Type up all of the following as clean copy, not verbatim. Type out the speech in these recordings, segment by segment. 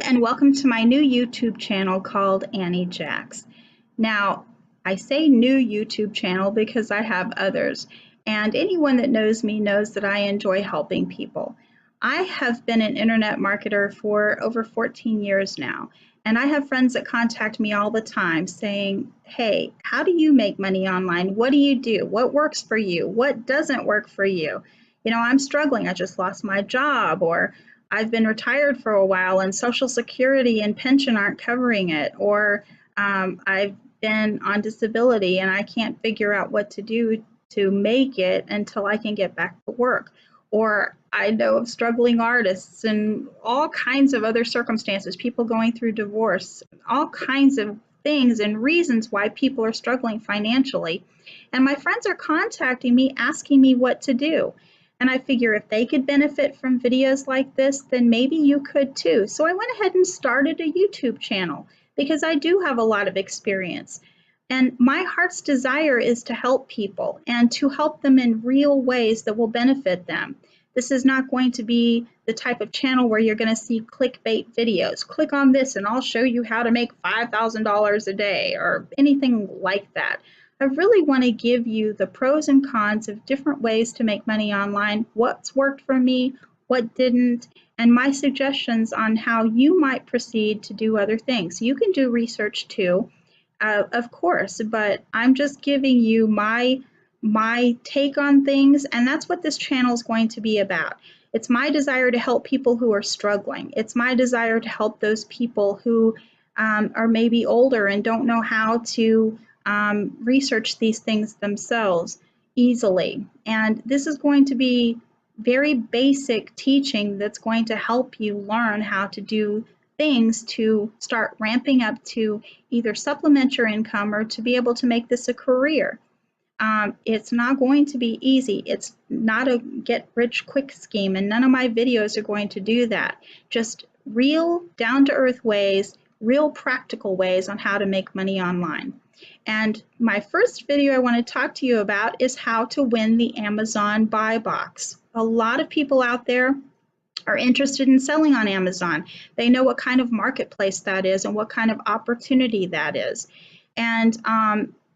and welcome to my new YouTube channel called Annie Jax. Now, I say new YouTube channel because I have others, and anyone that knows me knows that I enjoy helping people. I have been an internet marketer for over 14 years now, and I have friends that contact me all the time saying, hey, how do you make money online? What do you do? What works for you? What doesn't work for you? You know, I'm struggling. I just lost my job, or I've been retired for a while and Social Security and pension aren't covering it, or I've been on disability and I can't figure out what to do to make it until I can get back to work. Or I know of struggling artists and all kinds of other circumstances, people going through divorce, all kinds of things and reasons why people are struggling financially. And my friends are contacting me, asking me what to do. And I figure if they could benefit from videos like this, then maybe you could too. So I went ahead and started a YouTube channel because I do have a lot of experience. And my heart's desire is to help people and to help them in real ways that will benefit them. This is not going to be the type of channel where you're going to see clickbait videos. Click on this and I'll show you how to make $5,000 a day or anything like that. I really want to give you the pros and cons of different ways to make money online, what's worked for me, what didn't, and my suggestions on how you might proceed to do other things. You can do research too, of course, but I'm just giving you my take on things, and that's what this channel is going to be about. It's my desire to help people who are struggling. It's my desire to help those people who are maybe older and don't know how to research these things themselves easily. And this is going to be very basic teaching that's going to help you learn how to do things to start ramping up to either supplement your income or to be able to make this a career. It's not going to be easy. It's not a get rich quick scheme, and none of my videos are going to do that. Just real down-to-earth ways, real practical ways on how to make money online. And my first video I want to talk to you about is how to win the Amazon buy box. A lot of people out there are interested in selling on Amazon. They know what kind of marketplace that is and what kind of opportunity that is. And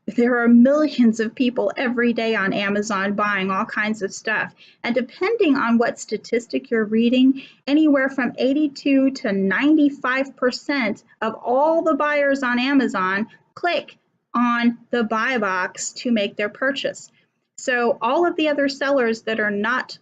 there are millions of people every day on Amazon buying all kinds of stuff. And depending on what statistic you're reading, anywhere from 82 to 95% of all the buyers on Amazon click on the buy box to make their purchase. So all of the other sellers that are not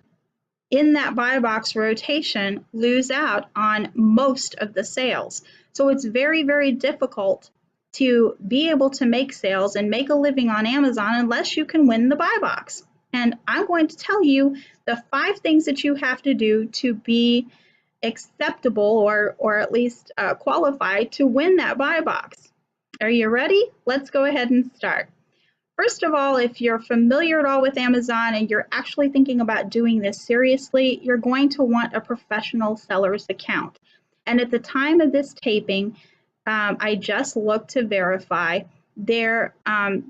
in that buy box rotation lose out on most of the sales. So it's very, very difficult to be able to make sales and make a living on Amazon unless you can win the buy box. And I'm going to tell you the 5 things that you have to do to be acceptable or at least qualified to win that buy box. Are you ready? Let's go ahead and start. First of all, if you're familiar at all with Amazon and you're actually thinking about doing this seriously, you're going to want a professional seller's account. And at the time of this taping, I just looked to verify their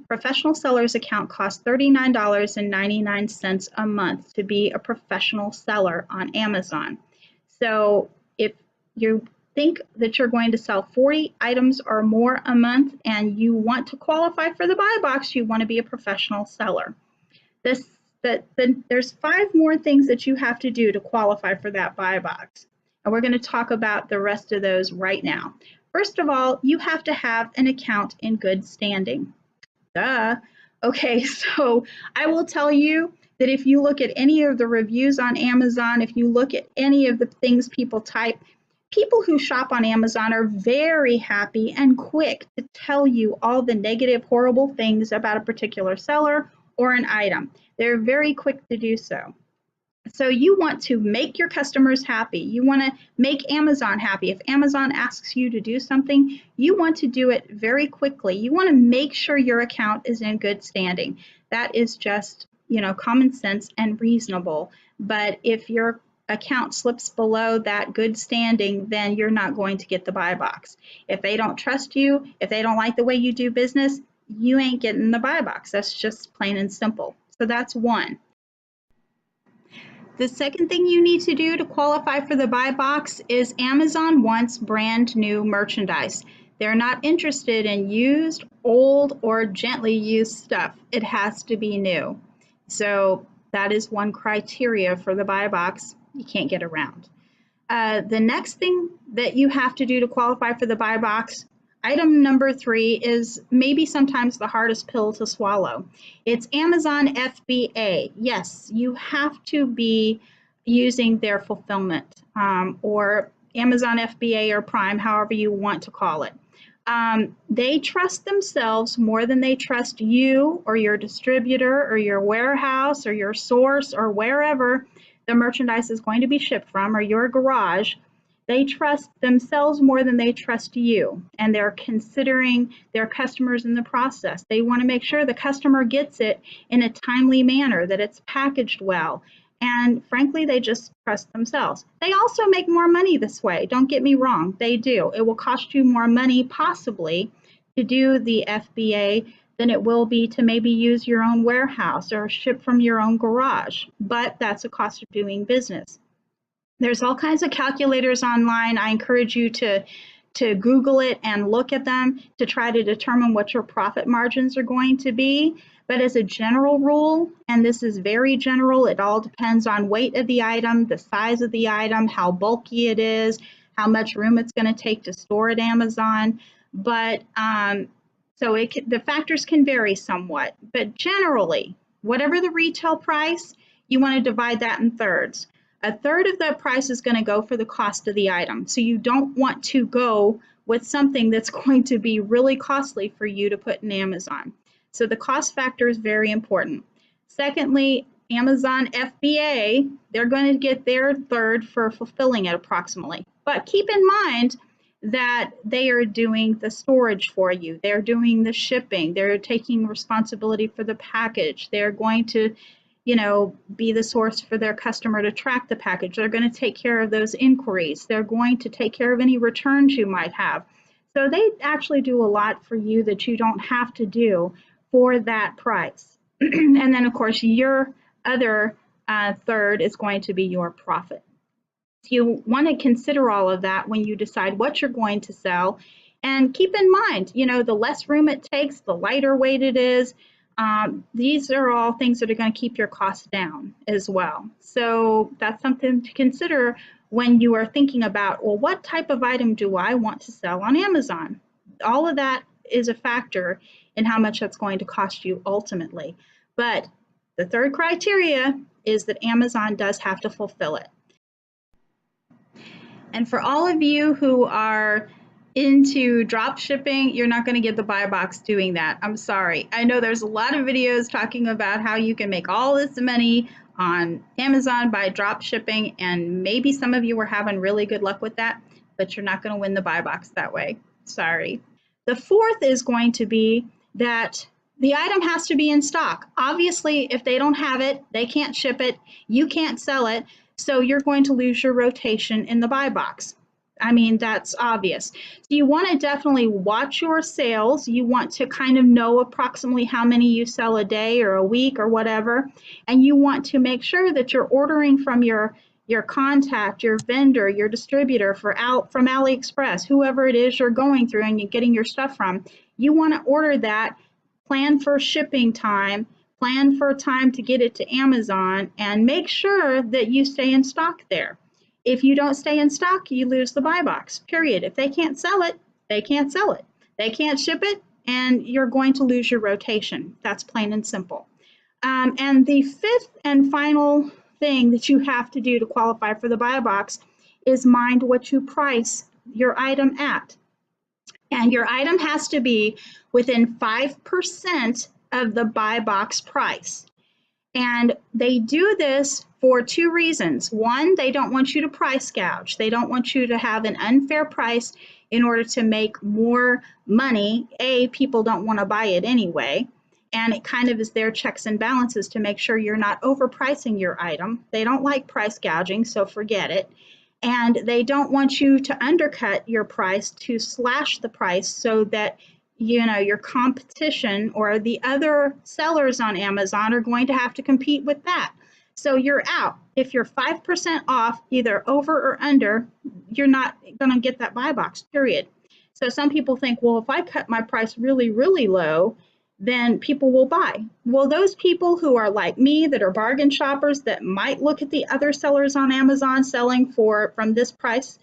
professional seller's account costs $39.99 a month to be a professional seller on Amazon. So if you think that you're going to sell 40 items or more a month and you want to qualify for the buy box, you want to be a professional seller. There's 5 more things that you have to do to qualify for that buy box. And we're going to talk about the rest of those right now. First of all, you have to have an account in good standing. Duh. Okay, so I will tell you that if you look at any of the reviews on Amazon, if you look at any of the things people type, people who shop on Amazon are very happy and quick to tell you all the negative, horrible things about a particular seller or an item. They're very quick to do so. So you want to make your customers happy. You want to make Amazon happy. If Amazon asks you to do something, you want to do it very quickly. You want to make sure your account is in good standing. That is just, common sense and reasonable. But if your account slips below that good standing, then you're not going to get the buy box. If they don't trust you, if they don't like the way you do business, you ain't getting the buy box. That's just plain and simple. So that's one. The second thing you need to do to qualify for the buy box is Amazon wants brand new merchandise. They're not interested in used, old, or gently used stuff. It has to be new. So that is one criteria for the buy box you can't get around. The next thing that you have to do to qualify for the buy box, item number 3, is maybe sometimes the hardest pill to swallow. It's Amazon FBA. Yes, you have to be using their fulfillment, or Amazon FBA or Prime, however you want to call it. They trust themselves more than they trust you or your distributor or your warehouse or your source or wherever the merchandise is going to be shipped from, or your garage. They trust themselves more than they trust you, and they're considering their customers in the process. They want to make sure the customer gets it in a timely manner, that it's packaged well, and frankly, they just trust themselves. They also make more money this way. Don't get me wrong, they do. It will cost you more money possibly to do the FBA than it will be to maybe use your own warehouse or ship from your own garage, but that's a cost of doing business. There's all kinds of calculators online. I encourage you to Google it and look at them to try to determine what your profit margins are going to be. But as a general rule, and this is very general, it all depends on weight of the item, the size of the item, how bulky it is, how much room it's going to take to store at Amazon. But so the factors can vary somewhat. But generally, whatever the retail price, you want to divide that in thirds. A third of the price is going to go for the cost of the item. So you don't want to go with something that's going to be really costly for you to put in Amazon. So the cost factor is very important. Secondly, Amazon FBA, they're going to get their third for fulfilling it approximately. But keep in mind that they are doing the storage for you. They're doing the shipping. They're taking responsibility for the package. They're going to be the source for their customer to track the package. They're going to take care of those inquiries. They're going to take care of any returns you might have. So they actually do a lot for you that you don't have to do for that price. And then, of course, your other third is going to be your profit. So you want to consider all of that when you decide what you're going to sell. And keep in mind, the less room it takes, the lighter weight it is. These are all things that are going to keep your costs down as well. So that's something to consider when you are thinking about, well, what type of item do I want to sell on Amazon? All of that is a factor in how much that's going to cost you ultimately. But the third criteria is that Amazon does have to fulfill it. And for all of you who are into drop shipping, you're not going to get the buy box doing that. I'm sorry. I know there's a lot of videos talking about how you can make all this money on Amazon by drop shipping, and maybe some of you were having really good luck with that, but you're not going to win the buy box that way. Sorry. The fourth is going to be that the item has to be in stock. Obviously, if they don't have it, they can't ship it, you can't sell it, so you're going to lose your rotation in the buy box. I mean, that's obvious. So you want to definitely watch your sales. You want to kind of know approximately how many you sell a day or a week or whatever. And you want to make sure that you're ordering from your contact, your vendor, your distributor from AliExpress, whoever it is you're going through and you're getting your stuff from. You want to order that, plan for shipping time, plan for time to get it to Amazon, and make sure that you stay in stock there. If you don't stay in stock, you lose the buy box, period. If they can't sell it, they can't sell it. They can't ship it, and you're going to lose your rotation. That's plain and simple. And the fifth and final thing that you have to do to qualify for the buy box is mind what you price your item at. And your item has to be within 5% of the buy box price. And they do this for two reasons. One, they don't want you to price gouge. They don't want you to have an unfair price in order to make more money. People don't want to buy it anyway. And it kind of is their checks and balances to make sure you're not overpricing your item. They don't like price gouging, so forget it. And they don't want you to undercut your price, to slash the price so that your competition or the other sellers on Amazon are going to have to compete with that. So you're out. If you're 5% off, either over or under, you're not going to get that buy box, period. So some people think, well, if I cut my price really, really low, then people will buy. Well, those people who are like me, that are bargain shoppers, that might look at the other sellers on Amazon selling from this price,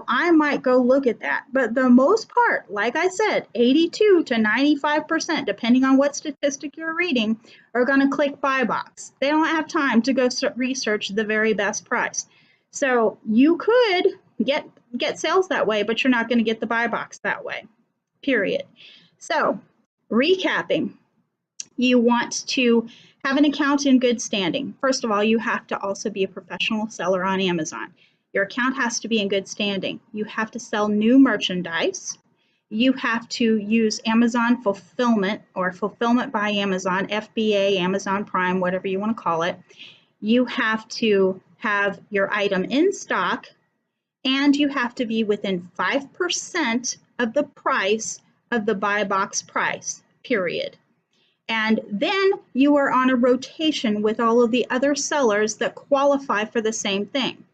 I might go look at that. But the most part, like I said, 82 to 95%, depending on what statistic you're reading, are going to click buy box. They don't have time to go research the very best price. So you could get sales that way, but you're not going to get the buy box that way, period. So recapping, you want to have an account in good standing. First of all, you have to also be a professional seller on Amazon. Your account has to be in good standing. You have to sell new merchandise. You have to use Amazon fulfillment or fulfillment by Amazon, FBA, Amazon Prime, whatever you want to call it. You have to have your item in stock, and you have to be within 5% of the price of the buy box price, period. And then you are on a rotation with all of the other sellers that qualify for the same thing.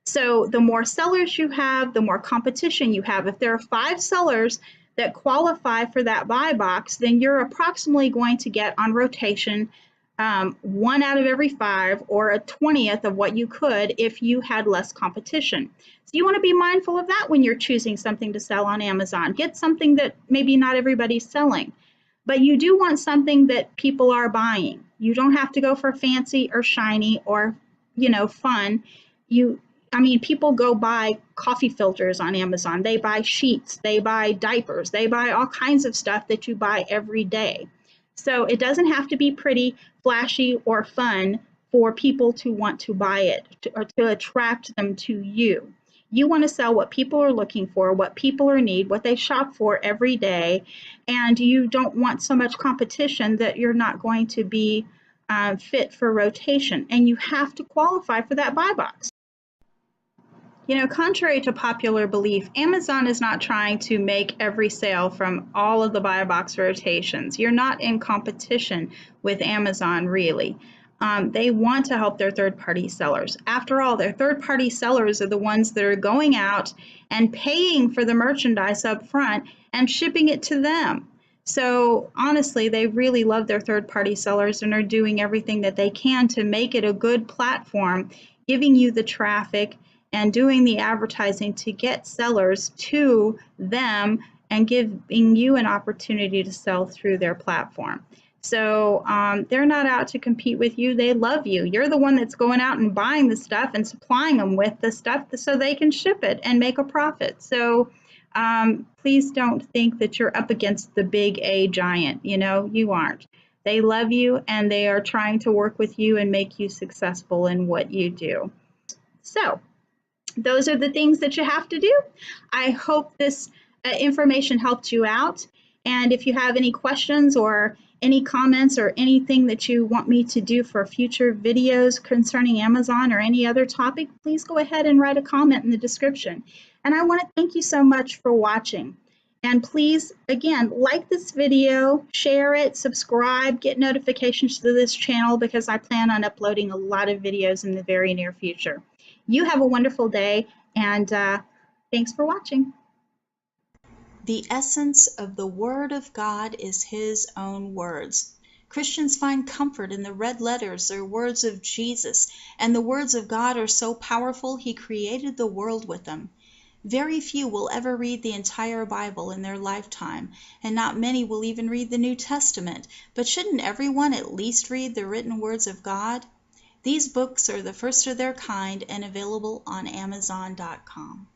So the more sellers you have, the more competition you have. If there are 5 sellers that qualify for that buy box, then you're approximately going to get on rotation 1 out of every 5, or a 20th of what you could if you had less competition. So you want to be mindful of that when you're choosing something to sell on Amazon. Get something that maybe not everybody's selling, but you do want something that people are buying. You don't have to go for fancy or shiny or, fun. People go buy coffee filters on Amazon. They buy sheets, they buy diapers, they buy all kinds of stuff that you buy every day. So it doesn't have to be pretty, flashy, or fun for people to want to buy it or to attract them to you. You want to sell what people are looking for, what people are need, what they shop for every day, and you don't want so much competition that you're not going to be fit for rotation, and you have to qualify for that buy box. Contrary to popular belief, Amazon is not trying to make every sale from all of the buy box rotations. You're not in competition with Amazon, really. They want to help their third-party sellers. After all, their third-party sellers are the ones that are going out and paying for the merchandise up front and shipping it to them. So honestly, they really love their third-party sellers and are doing everything that they can to make it a good platform, giving you the traffic and doing the advertising to get sellers to them and giving you an opportunity to sell through their platform. So they're not out to compete with you. They love you. You're the one that's going out and buying the stuff and supplying them with the stuff so they can ship it and make a profit. So please don't think that you're up against the big A giant. You aren't. They love you, and they are trying to work with you and make you successful in what you do. So those are the things that you have to do. I hope this information helped you out. And if you have any questions or any comments or anything that you want me to do for future videos concerning Amazon or any other topic, please go ahead and write a comment in the description. And I want to thank you so much for watching. And please, again, like this video, share it, subscribe, get notifications to this channel, because I plan on uploading a lot of videos in the very near future. You have a wonderful day, and thanks for watching. The essence of the Word of God is His own words. Christians find comfort in the red letters or words of Jesus, and the words of God are so powerful He created the world with them. Very few will ever read the entire Bible in their lifetime, and not many will even read the New Testament. But shouldn't everyone at least read the written words of God? These books are the first of their kind and available on Amazon.com.